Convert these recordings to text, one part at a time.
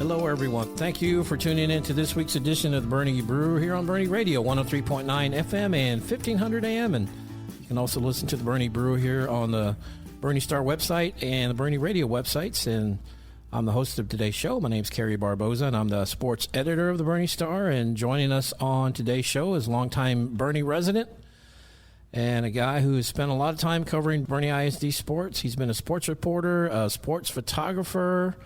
Hello, everyone. Thank you for tuning in to this week's edition of the Boerne Brew here on Boerne Radio, 103.9 FM and 1500 AM. And you can also listen to the Boerne Brew here on the Boerne Star website and the Boerne Radio websites. And I'm the host of today's show. My name's Kerry Barboza, and I'm the sports editor of the Boerne Star. And joining us on today's show is longtime Boerne resident and a guy who has spent a lot of time covering Boerne ISD sports. He's been a sports reporter, a sports photographer,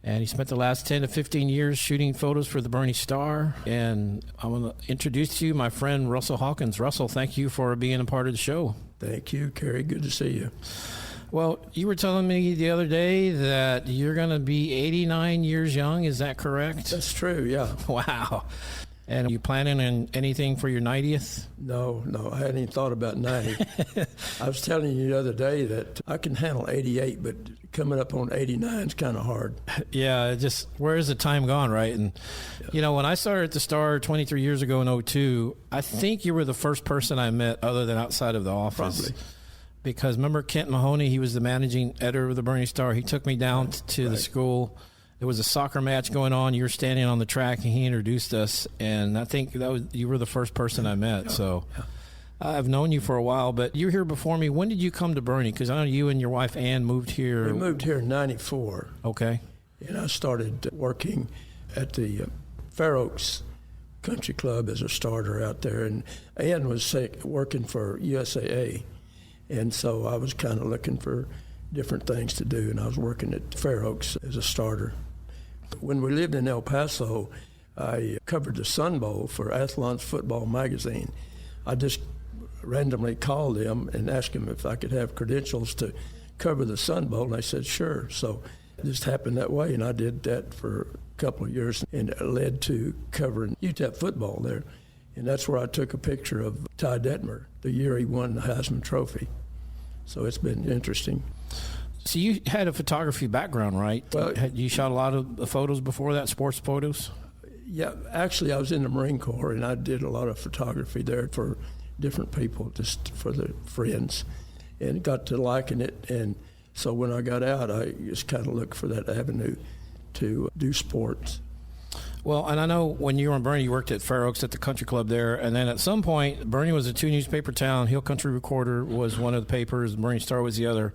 and he spent the last 10 to 15 years shooting photos for the Boerne Star. And I'm going to introduce to you my friend Russell Hawkins. Russell, thank you for being a part of the show. Thank you, Kerry. Good to see you. Well, you were telling me the other day that you're going to be 89 years young. Is that correct? That's true, yeah. Wow. And are you planning on anything for your 90th? No, I hadn't even thought about 90. I was telling you the other day that I can handle 88, but coming up on 89 is kind of hard. Yeah, just where is the time gone, right? And, you know, when I started at the Star 23 years ago in 02, I think you were the first person I met other than outside of the office. Probably. Because remember Kent Mahoney, he was the managing editor of the Boerne Star. He took me down to the school. There was a soccer match going on. You were standing on the track, and he introduced us. And I think you were the first person I met. So I've known you for a while, but you were here before me. When did you come to Boerne? Because I know you and your wife, Ann, moved here. We moved here in 94. Okay. And I started working at the Fair Oaks Country Club as a starter out there. And Ann was working for USAA. And so I was kind of looking for different things to do, and I was working at Fair Oaks as a starter. When we lived in El Paso, I covered the Sun Bowl for Athlon's Football Magazine. I just randomly called them and asked them if I could have credentials to cover the Sun Bowl, and they said sure. So it just happened that way, and I did that for a couple of years, and it led to covering UTEP football there. And that's where I took a picture of Ty Detmer the year he won the Heisman Trophy. So it's been interesting. So you had a photography background, right? Well, you shot a lot of photos before that, sports photos? Yeah, actually I was in the Marine Corps, and I did a lot of photography there for different people, just for the friends, and got to liking it. And so when I got out, I just kind of looked for that avenue to do sports. Well, and I know when you were in Boerne, you worked at Fair Oaks at the country club there, and then at some point, Boerne was a two-newspaper town. Hill Country Recorder was one of the papers, Boerne Star was the other.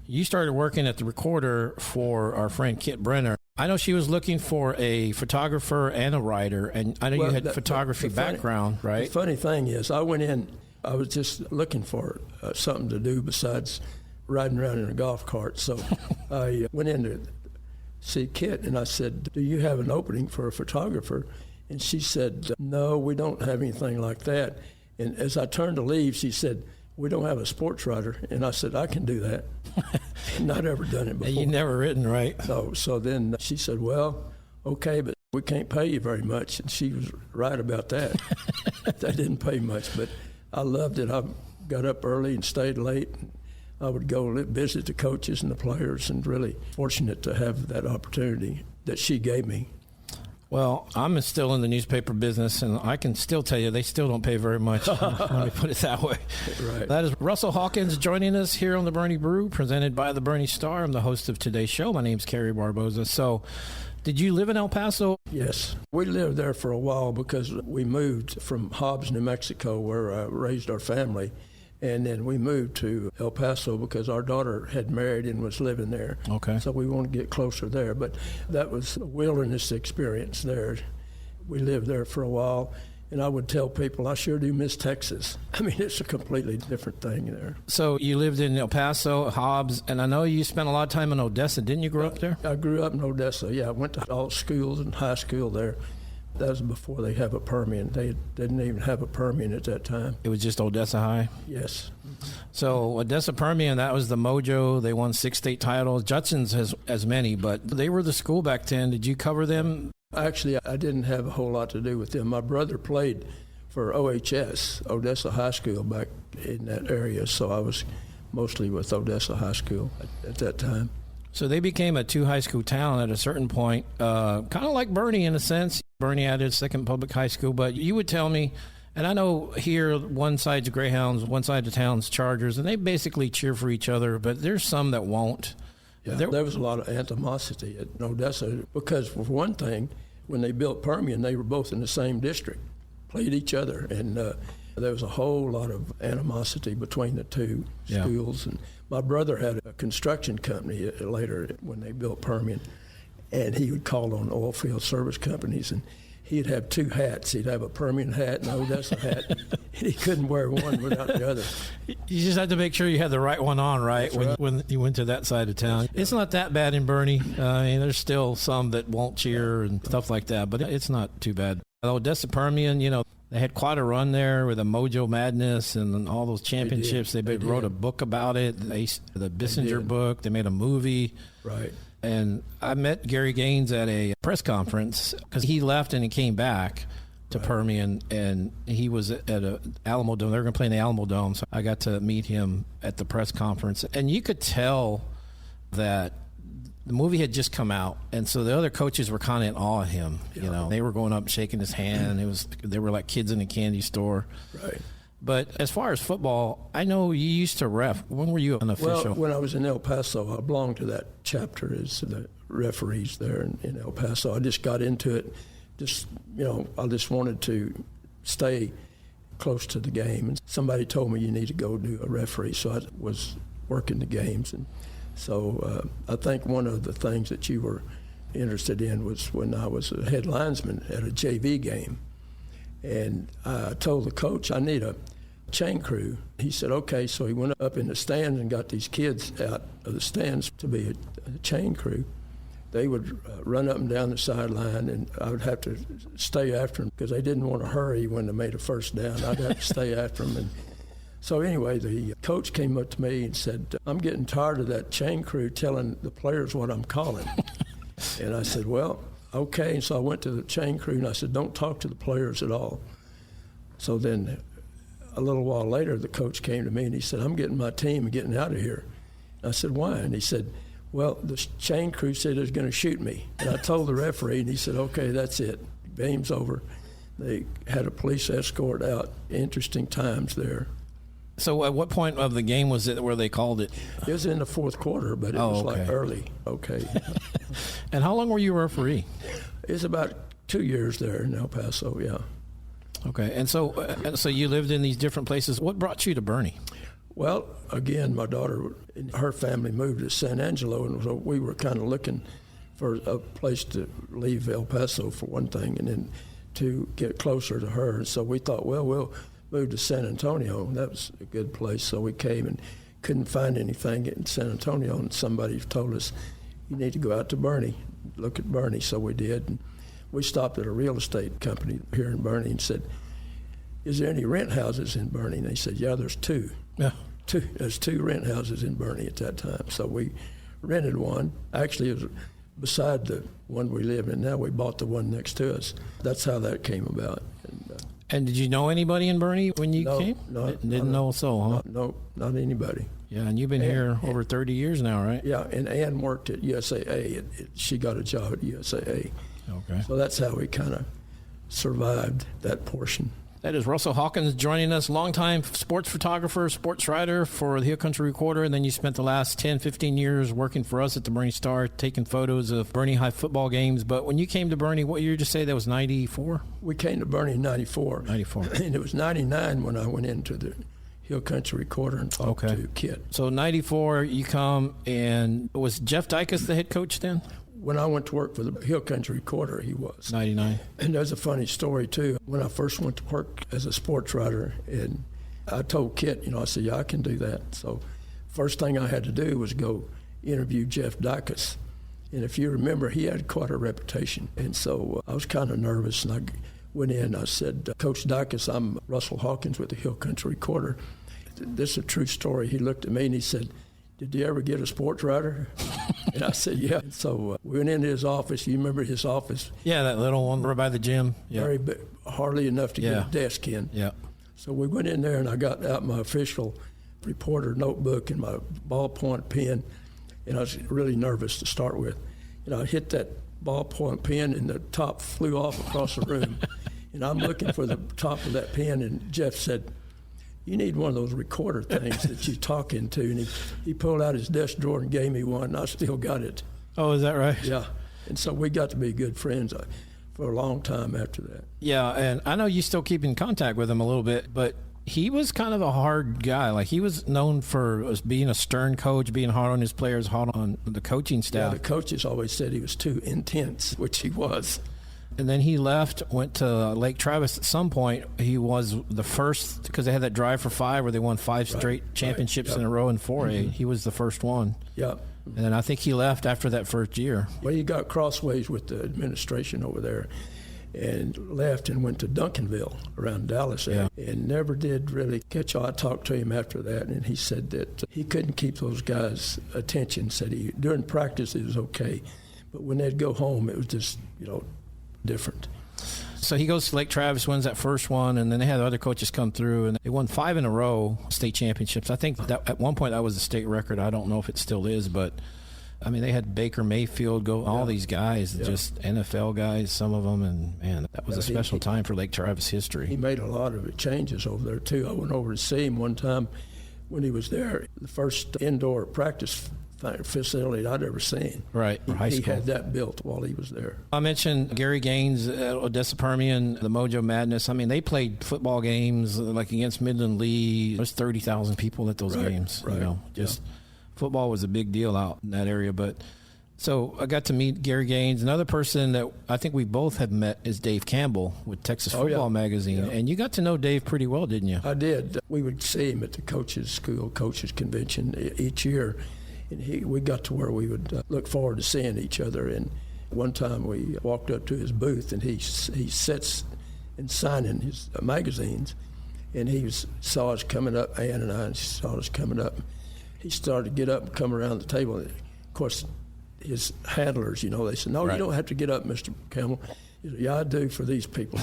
You started working at the Recorder for our friend Kit Brenner. I know she was looking for a photographer and a writer, and I know you had photography background, right? The funny thing is, I went in, I was just looking for something to do besides riding around in a golf cart. So I went in to see Kit, and I said, do you have an opening for a photographer? And she said, no, we don't have anything like that. And as I turned to leave, she said, we don't have a sports writer. And I said, I can do that. Not ever done it before. You've never written, right? So then she said, well, okay, but we can't pay you very much. And she was right about that. They didn't pay much, but I loved it. I got up early and stayed late. I would go visit the coaches and the players, and really fortunate to have that opportunity that she gave me. Well, I'm still in the newspaper business, and I can still tell you they still don't pay very much. Let me put it that way. Right. That is Russell Hawkins joining us here on the Boerne Brew, presented by the Boerne Star. I'm the host of today's show. My name's Kerry Barboza. So, did you live in El Paso? Yes. We lived there for a while because we moved from Hobbs, New Mexico, where I raised our family. And then we moved to El Paso because our daughter had married and was living there. Okay. So we wanted to get closer there. But that was a wilderness experience there. We lived there for a while. And I would tell people, I sure do miss Texas. I mean, it's a completely different thing there. So you lived in El Paso, Hobbs, and I know you spent a lot of time in Odessa. Didn't you grow up there? I grew up in Odessa, yeah. I went to all schools and high school there. That was before they have a Permian. They didn't even have a Permian at that time. It was just Odessa High? Yes. So Odessa Permian, that was the mojo. They won 6 state titles. Judson's has as many, but they were the school back then. Did you cover them? Actually, I didn't have a whole lot to do with them. My brother played for OHS, Odessa High School, back in that area, so I was mostly with Odessa High School at that time. So they became a 2 high school town at a certain point, kind of like Boerne in a sense. Boerne added a second public high school, but you would tell me, and I know here one side's Greyhounds, one side of town's Chargers, and they basically cheer for each other, but there's some that won't. Yeah, there was a lot of animosity at Odessa because, for one thing, when they built Permian, they were both in the same district, played each other, and there was a whole lot of animosity between the two schools. And my brother had a construction company later when they built Permian, and he would call on oil field service companies, and he'd have two hats. He'd have a Permian hat and an Odessa hat, and he couldn't wear one without the other. You just had to make sure you had the right one on, right, when you went to that side of town. Yeah. It's not that bad in Boerne. I mean, there's still some that won't cheer and stuff like that, but it's not too bad. Odessa Permian, they had quite a run there with the Mojo Madness and all those championships. They wrote a book about it, the Bissinger book. They made a movie. Right. And I met Gary Gaines at a press conference because he left and he came back to Permian, and he was at a Alamo Dome. They were going to play in the Alamo Dome, so I got to meet him at the press conference. And you could tell that the movie had just come out, and so the other coaches were kind of in awe of him. Yeah. They were going up, shaking his hand. They were like kids in a candy store. Right. But as far as football, I know you used to ref. When were you an official? Well, when I was in El Paso, I belonged to that chapter as the referees there in El Paso. I just got into it. I just wanted to stay close to the game. And somebody told me you need to go do a referee, so I was working the games. And so I think one of the things that you were interested in was when I was a head linesman at a JV game. And I told the coach, I need a chain crew. He said, okay. So he went up in the stands and got these kids out of the stands to be a chain crew. They would run up and down the sideline, and I would have to stay after them because they didn't want to hurry when they made a first down. I'd have to stay after them. And so anyway, the coach came up to me and said, I'm getting tired of that chain crew telling the players what I'm calling. And I said, well, okay. And so I went to the chain crew, and I said, don't talk to the players at all. So then a little while later, the coach came to me, and he said, I'm getting my team and getting out of here. And I said, why? And he said, well, the chain crew said they're going to shoot me. And I told the referee, and he said, okay, that's it. Game's over. They had a police escort out. Interesting times there. So at what point of the game was it where they called it? It was in the fourth quarter, but it was like early. Okay. And how long were you a referee? It was about 2 years there in El Paso, yeah. Okay. And so you lived in these different places. What brought you to Boerne? Well, again, my daughter and her family moved to San Angelo, and so we were kind of looking for a place to leave El Paso for one thing, and then to get closer to her. And so we thought, well, we'll move to San Antonio. That was a good place. So we came and couldn't find anything in San Antonio, and somebody told us, you need to go out to Boerne, look at Boerne. So we did. And we stopped at a real estate company here in Boerne and said, is there any rent houses in Boerne? And they said, yeah, there's two. Yeah. There's two rent houses in Boerne at that time. So we rented one. Actually, it was beside the one we live in now. We bought the one next to us. That's how that came about. And did you know anybody in Boerne when you came? No. Didn't know so, huh? No, not anybody. Yeah, and you've been here over 30 years now, right? Yeah, and Ann worked at USAA. She got a job at USAA. Okay. So that's how we kind of survived that portion. That is Russell Hawkins joining us, longtime sports photographer, sports writer for the Hill Country Recorder, and then you spent the last 10, 15 years working for us at the Boerne Star, taking photos of Boerne High football games. But when you came to Boerne, what year did you say? That was 94? We came to Boerne in 94. 94. And it was 99 when I went into the Hill Country Recorder and talked to Kit. So 94, you come, and was Jeff Dyke the head coach then? When I went to work for the Hill Country Recorder, he was. 99. And there's a funny story, too. When I first went to work as a sports writer, and I told Kit, I said, yeah, I can do that. So first thing I had to do was go interview Jeff Dyke. And if you remember, he had quite a reputation. And so I was kind of nervous, and I went in. I said, Coach Dyke, I'm Russell Hawkins with the Hill Country Recorder. This is a true story. He looked at me, and he said, did you ever get a sports writer? And I said, yeah. So we went into his office. You remember his office? Yeah, that little one right by the gym. Yeah. Very big, hardly enough to get a desk in. Yeah. So we went in there, and I got out my official reporter notebook and my ballpoint pen, and I was really nervous to start with. I hit that ballpoint pen, and the top flew off across the room. And I'm looking for the top of that pen, and Jeff said, you need one of those recorder things that you talk into. And he pulled out his desk drawer and gave me one, and I still got it. Oh, is that right? Yeah. And so we got to be good friends for a long time after that. Yeah, and I know you still keep in contact with him a little bit, but he was kind of a hard guy. Like, he was known for being a stern coach, being hard on his players, hard on the coaching staff. Yeah, the coaches always said he was too intense, which he was. And then he left, went to Lake Travis. At some point, he was the first, because they had that drive for 5 where they won 5 straight championships in a row in 4A. He was the first one. Yeah. And then I think he left after that first year. Well, he got crossways with the administration over there and left and went to Duncanville around Dallas area, and never did really catch on. I talked to him after that, and he said that he couldn't keep those guys' attention. Said during practice it was okay, but when they'd go home it was just, different. So he goes to Lake Travis, wins that first one, and then they had other coaches come through, and they won 5 in a row state championships. I think that at one point that was the state record. I don't know if it still is, but I mean, they had Baker Mayfield go, all these guys, just NFL guys, some of them, and man, that was a special time for Lake Travis history. He made a lot of changes over there too. I went over to see him one time when he was there. The first indoor practice facility I'd ever seen. Right, for high school. He had that built while he was there. I mentioned Gary Gaines at Odessa Permian, the Mojo Madness. I mean, they played football games like against Midland Lee. There's 30,000 people at those games. Right. Football was a big deal out in that area. But so I got to meet Gary Gaines. Another person that I think we both have met is Dave Campbell with Texas Football Magazine. And you got to know Dave pretty well, didn't you? I did. We would see him at the coaches' school, coaches' convention each year. And we got to where we would look forward to seeing each other. And one time we walked up to his booth, and he sits and signing his magazines. And saw us coming up, Ann and I saw us coming up. He started to get up and come around the table. And of course, his handlers, they said, "No, you don't have to get up, Mr. Campbell." He said, "Yeah, I do for these people."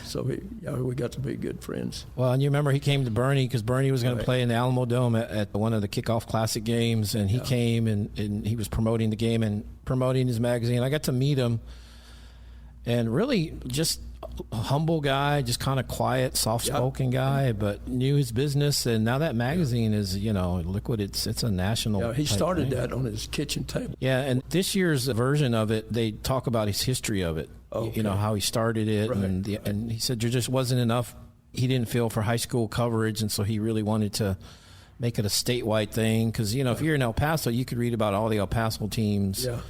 So we got to be good friends. Well, and you remember he came to Boerne because Boerne was going to play in the Alamo Dome at one of the kickoff classic games, and he came and he was promoting the game and promoting his magazine. I got to meet him, and really just a humble guy, just kind of quiet, soft-spoken guy, but knew his business. And now that magazine is, liquid. It's a national. Yeah, he started that on his kitchen table. Yeah, and this year's version of it, they talk about his history of it. Okay. How he started it, and he said there just wasn't enough. He didn't feel for high school coverage, and so he really wanted to make it a statewide thing. Because if you're in El Paso, you could read about all the El Paso teams. Yeah.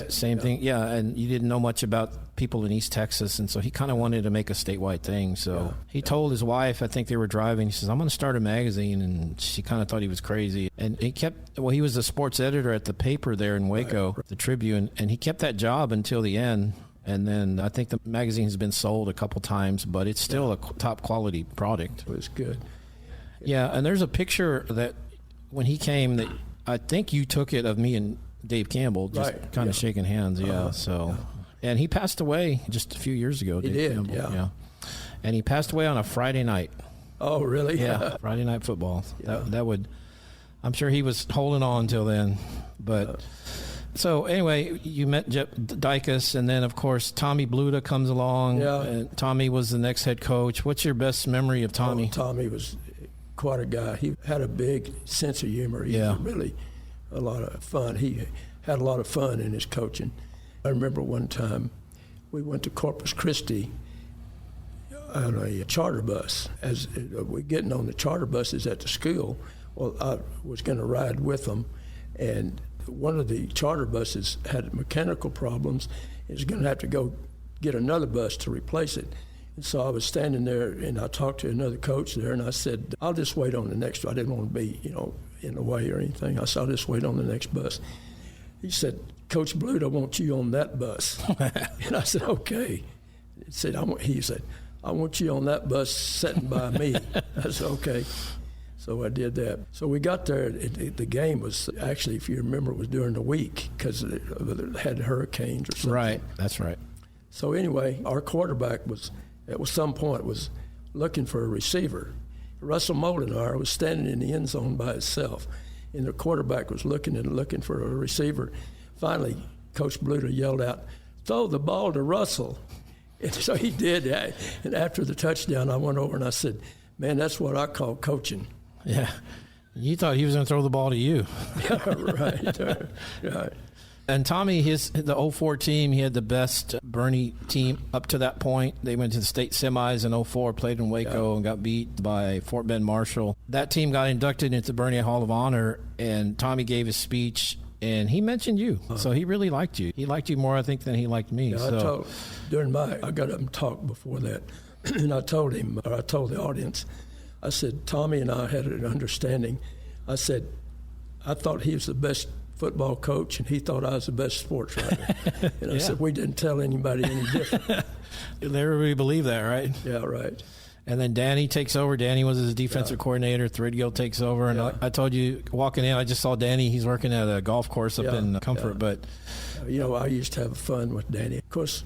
Same thing. Yeah, and you didn't know much about people in East Texas, and so he kind of wanted to make a statewide thing. So he told his wife, I think they were driving, he says, "I'm going to start a magazine," and she kind of thought he was crazy. And he was a sports editor at the paper there in Waco, the Tribune, and he kept that job until the end. And then I think the magazine has been sold a couple times, but it's still a top quality product. It was good. Yeah, and there's a picture that when he came that I think you took it of me and Dave Campbell just kind of shaking hands. And he passed away just a few years ago. He Dave did, Campbell. And he passed away on a Friday night. Oh, really? Yeah, Friday night football. That would, I'm sure he was holding on till then, but. So anyway, you met Dyke, and then of course Tommy Bluda comes along. Yeah. And Tommy was the next head coach. What's your best memory of Tommy? Tommy was quite a guy. He had a big sense of humor. He was really a lot of fun. He had a lot of fun in his coaching. I remember one time we went to Corpus Christi on a charter bus. As we're getting on the charter buses at the school, well, I was going to ride with them, and one of the charter buses had mechanical problems. It was going to have to go get another bus to replace it. And so I was standing there, and I talked to another coach there, and I said, "I'll just wait on the next one." I didn't want to be, in the way or anything. I said, "I'll just wait on the next bus." He said, "Coach Bluda, I want you on that bus." And I said, "Okay." He said, "I want you on that bus sitting by me." I said, "Okay." So I did that. So we got there. The game was actually, if you remember, it was during the week because it had hurricanes or something. Right, that's right. So anyway, our quarterback was, at some point, was looking for a receiver. Russell Molinar was standing in the end zone by himself, and the quarterback was looking for a receiver. Finally, Coach Bluda yelled out, "Throw the ball to Russell." And so he did that. And after the touchdown, I went over and I said, Man, that's what I call coaching. Yeah. You thought he was going to throw the ball to you. Yeah, right. Right. And Tommy, the 04 team, he had the best Boerne team up to that point. They went to the state semis in 04, played in Waco, and got beat by Fort Bend Marshall. That team got inducted into the Boerne Hall of Honor, and Tommy gave his speech, and he mentioned you. So he really liked you. He liked you more, I think, than he liked me. Yeah, I got up and talked before that, and I told the audience, I said, Tommy and I had an understanding. I said, I thought he was the best football coach, and he thought I was the best sports writer. And I said, we didn't tell anybody any different. Everybody believed that, right? Yeah, right. And then Danny takes over. Danny was his defensive coordinator. Threadgill takes over. And I told you, walking in, I just saw Danny. He's working at a golf course up in Comfort. But I used to have fun with Danny. Of course,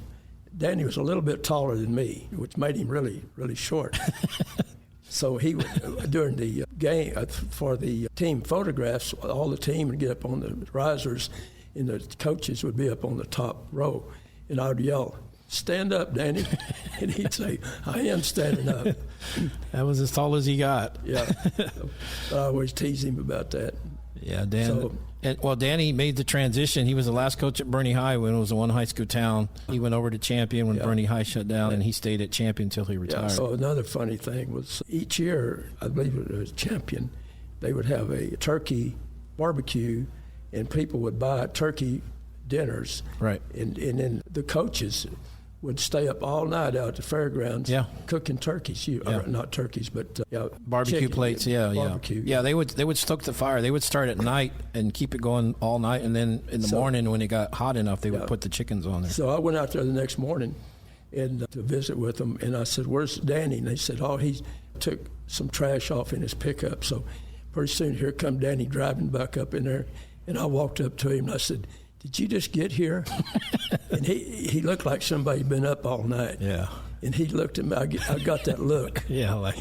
Danny was a little bit taller than me, which made him really, really short. So he would, during the game, for the team photographs, all the team would get up on the risers, and the coaches would be up on the top row. And I would yell, "Stand up, Danny." And he'd say, "I am standing up." That was as tall as he got. Yeah. I always tease him about that. Yeah, Dan. Danny made the transition. He was the last coach at Boerne High when it was a one high school town. He went over to Champion when Boerne High shut down, and he stayed at Champion until he retired. Yeah, so another funny thing was each year, I believe it was Champion, they would have a turkey barbecue, and people would buy turkey dinners. Right. And then the coaches would stay up all night out at the fairgrounds cooking turkeys. Not turkeys, but barbecue chicken, plates. Barbecue. Yeah, they would stoke the fire. They would start at night and keep it going all night, and then in the morning when it got hot enough, they would put the chickens on there. So I went out there the next morning and to visit with them, and I said, "Where's Danny?" And they said, "Oh, he took some trash off in his pickup." So pretty soon here come Danny driving back up in there, and I walked up to him and I said, "Did you just get here?" And he looked like somebody had been up all night. Yeah. And he looked at me. I got that look. Yeah, like,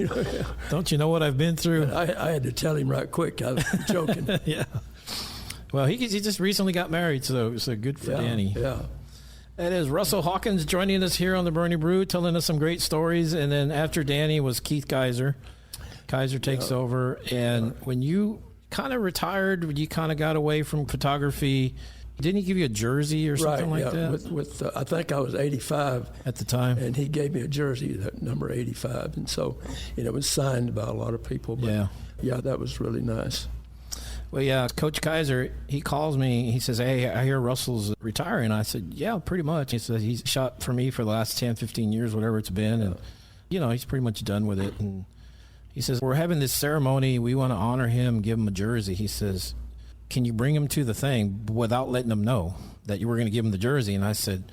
don't you know what I've been through? I had to tell him right quick. I was joking. Yeah. Well, he just recently got married, so good for Danny. Yeah. That is Russell Hawkins joining us here on the Boerne Brew, telling us some great stories. And then after Danny was Keith Kaiser. Kaiser takes over. And when you kind of retired, when you kind of got away from photography, didn't he give you a jersey or something like that? With I think I was 85 at the time, and he gave me a jersey, that number 85, and so it was signed by a lot of people. But that was really nice. Well, Coach Kaiser, he calls me. He says, "Hey, I hear Russell's retiring." I said, "Yeah, pretty much." He said, "He's shot for me for the last 10, 15 years, whatever it's been, and he's pretty much done with it." And he says, "We're having this ceremony. We want to honor him, give him a jersey." He says, "Can you bring him to the thing without letting him know that you were going to give him the jersey?" And I said,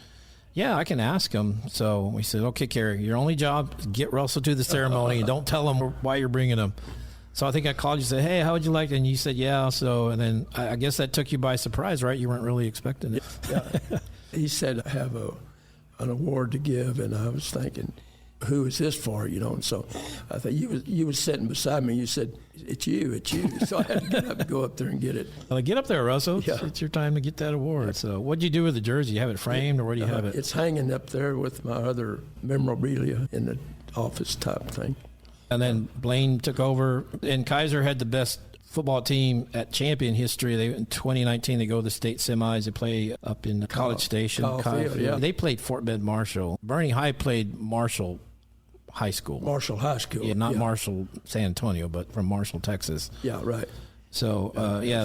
"Yeah, I can ask him." So we said, "Okay, Kerry, your only job is get Russell to the ceremony and don't tell him why you're bringing him." So I think I called you and said, "Hey, how would you like it?" And you said, "Yeah." So, and then I guess that took you by surprise, right? You weren't really expecting it. Yeah. He said, "I have an award to give," and I was thinking, who is this for, And so I thought you was sitting beside me. You said, it's you. So I had to get up and go up there and get it. Well, get up there, Russell. Yeah. It's your time to get that award. So what'd you do with the jersey? You have it framed, or where do you have it? It's hanging up there with my other memorabilia in the office type thing. And then Blaine took over, and Kaiser had the best football team at Champion history. In 2019, they go to the state semis. They play up in College Station. Field. They played Fort Bend Marshall. Boerne High played Marshall High School. Marshall High School. Yeah, not Marshall San Antonio, but from Marshall, Texas. Yeah, right. So,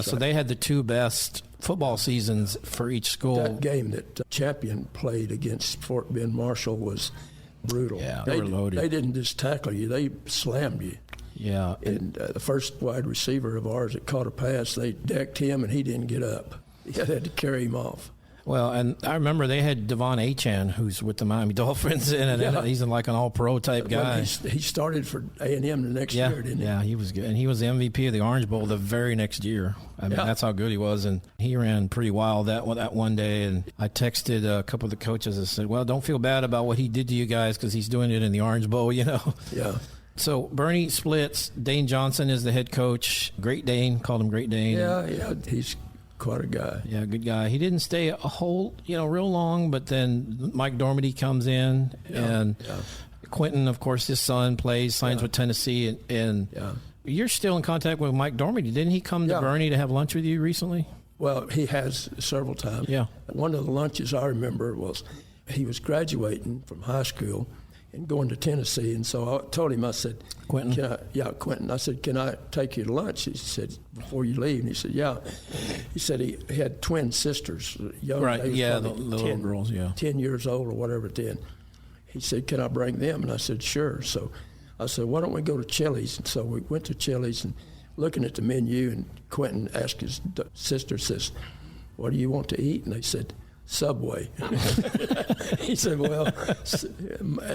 so they had the two best football seasons for each school. That game that Champion played against Fort Bend Marshall was brutal. Yeah, they were loaded. They didn't just tackle you, they slammed you. Yeah. And the first wide receiver of ours that caught a pass, they decked him, and he didn't get up. They had to carry him off. Well, and I remember they had Devon Achan, who's with the Miami Dolphins, and he's like an all-pro type guy. Well, he started for A&M the next year, didn't he? Yeah, he was good. And he was the MVP of the Orange Bowl the very next year. I mean, that's how good he was. And he ran pretty wild that one day. And I texted a couple of the coaches and said, well, don't feel bad about what he did to you guys because he's doing it in the Orange Bowl, Yeah. So Boerne splits. Dane Johnson is the head coach. Great Dane, called him Great Dane. Yeah, he's quite a guy. Yeah, good guy. He didn't stay a whole, real long, but then Mike Dormady comes in, and of Quentin, of course, his son signs with Tennessee, and you're still in contact with Mike Dormady. Didn't he come to Boerne to have lunch with you recently? Well, he has several times. Yeah. One of the lunches I remember was he was graduating from high school and going to Tennessee, and so I told him, I said, Quentin? Quentin. I said, can I take you to lunch? He said, before you leave? And he said, yeah. He said he had twin sisters, young. Right, the little girls, 10 years old or whatever then. He said, can I bring them? And I said, sure. So I said, why don't we go to Chili's? And so we went to Chili's, and looking at the menu, and Quentin asked his sister, says, what do you want to eat? And they said, Subway. He said, well,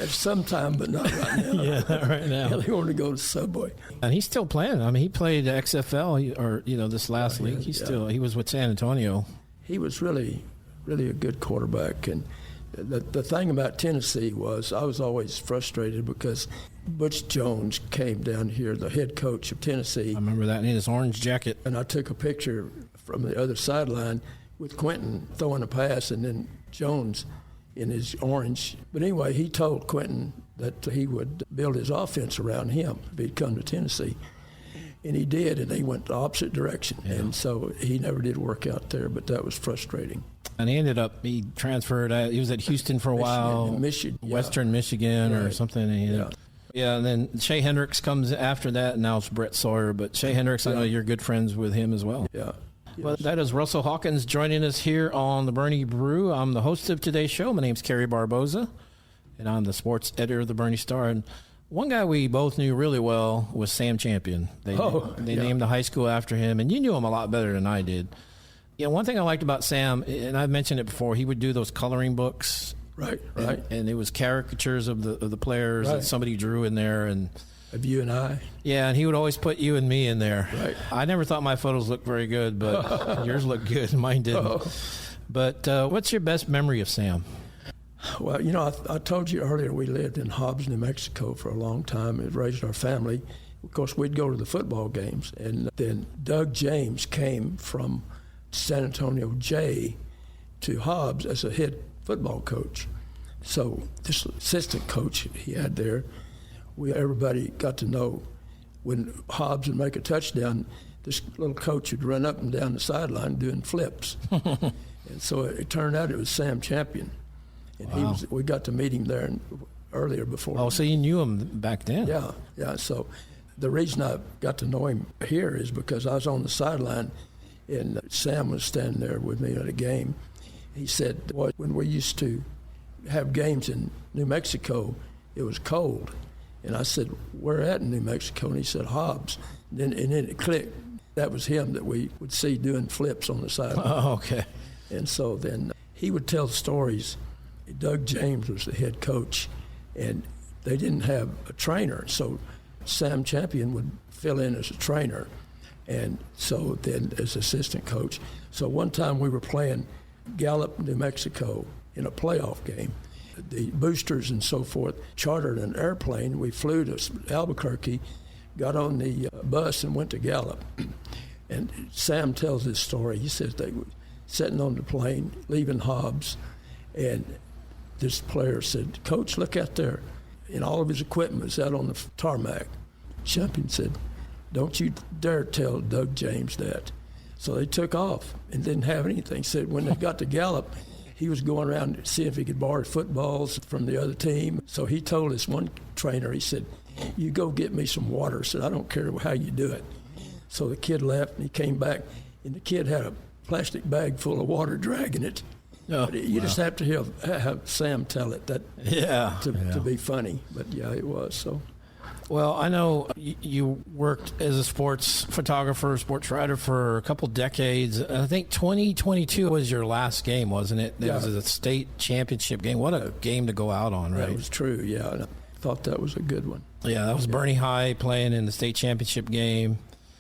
sometime, but not right now. Yeah, not right now. They want to go to Subway. And he's still playing. I mean, he played XFL, or, this last league. He was with San Antonio. He was really, really a good quarterback. And the thing about Tennessee was I was always frustrated because Butch Jones came down here, the head coach of Tennessee. I remember that in his orange jacket. And I took a picture from the other sideline with Quentin throwing a pass, and then Jones in his orange. But anyway, he told Quentin that he would build his offense around him if he'd come to Tennessee. And he did, and they went the opposite direction. Yeah. And so he never did work out there, but that was frustrating. And he transferred. He was at Houston for a while. Western Michigan or something. And then Shea Hendricks comes after that, and now it's Brett Sawyer. But Shea Hendricks, I know you're good friends with him as well. Yeah. Well, that is Russell Hawkins joining us here on the Boerne Brew. I'm the host of today's show. My name's Kerry Barboza, and I'm the sports editor of the Boerne Star. And one guy we both knew really well was Sam Champion. They named the high school after him, and you knew him a lot better than I did. One thing I liked about Sam, and I've mentioned it before, he would do those coloring books. Right. And it was caricatures of the players that somebody drew in there, and of you and I. Yeah, and he would always put you and me in there. Right. I never thought my photos looked very good, but yours looked good. Mine didn't. Oh. But what's your best memory of Sam? Well, I told you earlier we lived in Hobbs, New Mexico for a long time. It raised our family. Of course, we'd go to the football games. And then Doug James came from San Antonio J to Hobbs as a head football coach. So this assistant coach he had there, everybody got to know when Hobbs would make a touchdown, this little coach would run up and down the sideline doing flips. And so it turned out it was Sam Champion. And we got to meet him there earlier before. Oh, so you knew him back then? Yeah. So the reason I got to know him here is because I was on the sideline, and Sam was standing there with me at a game. He said, when we used to have games in New Mexico, it was cold. And I said, where at in New Mexico? And he said, Hobbs. And then it clicked. That was him that we would see doing flips on the sideline. Oh, okay. And so then he would tell stories. Doug James was the head coach, and they didn't have a trainer. So Sam Champion would fill in as a trainer, and so then as assistant coach. So one time we were playing Gallup, New Mexico in a playoff game. The boosters and so forth chartered an airplane. We flew to Albuquerque, got on the bus, and went to Gallup. And Sam tells this story. He says they were sitting on the plane, leaving Hobbs, and this player said, Coach, look out there. And all of his equipment was out on the tarmac. Champion said, don't you dare tell Doug James that. So they took off and didn't have anything. Said when they got to Gallup, he was going around to see if he could borrow footballs from the other team. So he told this one trainer, he said, you go get me some water. Said, I don't care how you do it. So the kid left, and he came back, and the kid had a plastic bag full of water dragging it. Oh, you just have to have Sam tell it to be funny. But, yeah, it was. So. Well, I know you worked as a sports photographer, sports writer for a couple decades. I think 2022 was your last game, wasn't it? It was a state championship game. What a game to go out on, right? That was true, yeah. And I thought that was a good one. Yeah, that was Boerne High playing in the state championship game.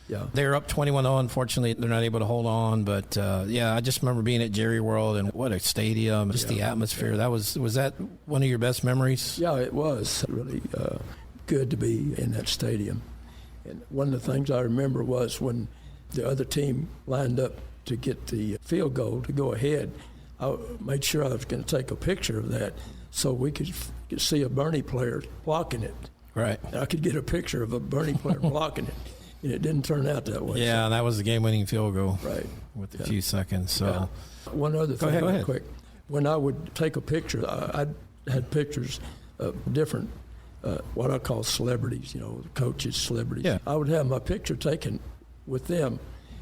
Yeah. They're up 21-0. Unfortunately, they're not able to hold on. But, I just remember being at Jerry World, and what a stadium, just the atmosphere. Yeah. Was that one of your best memories? Yeah, it was really good to be in that stadium. And one of the things I remember was when the other team lined up to get the field goal to go ahead, I made sure I was going to take a picture of that. so we could see a Boerne player blocking it. Right. And I could get a picture of a Boerne player blocking it, and it didn't turn out that way. Yeah, that was the game-winning field goal. Right. With a few seconds. So, One other thing, Go ahead. quick. When I would take a picture, I had pictures of different, what I call celebrities, coaches, celebrities. Yeah. I would have my picture taken with them,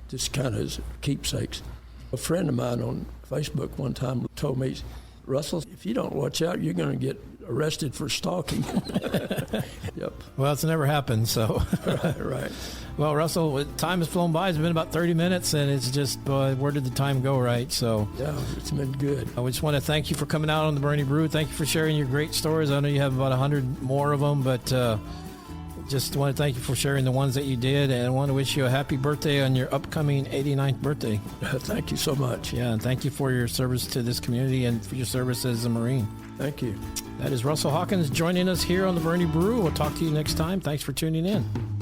just kind of as keepsakes. A friend of mine on Facebook one time told me, Russell, if you don't watch out, you're going to get arrested for stalking. Yep. well, it's never happened, so. Right. Well, Russell, time has flown by. It's been about 30 minutes, and it's just, where did the time go, right? So Yeah, it's been good. I just want to thank you for coming out on the Boerne Brew. Thank you for sharing your great stories. I know you have about 100 more of them, but just want to thank you for sharing the ones that you did, and I want to wish you a happy birthday on your upcoming 89th birthday. Thank you so much. Yeah, and thank you for your service to this community and for your service as a Marine. Thank you. That is Russell Hawkins joining us here on the Boerne Brew. We'll talk to you next time. Thanks for tuning in.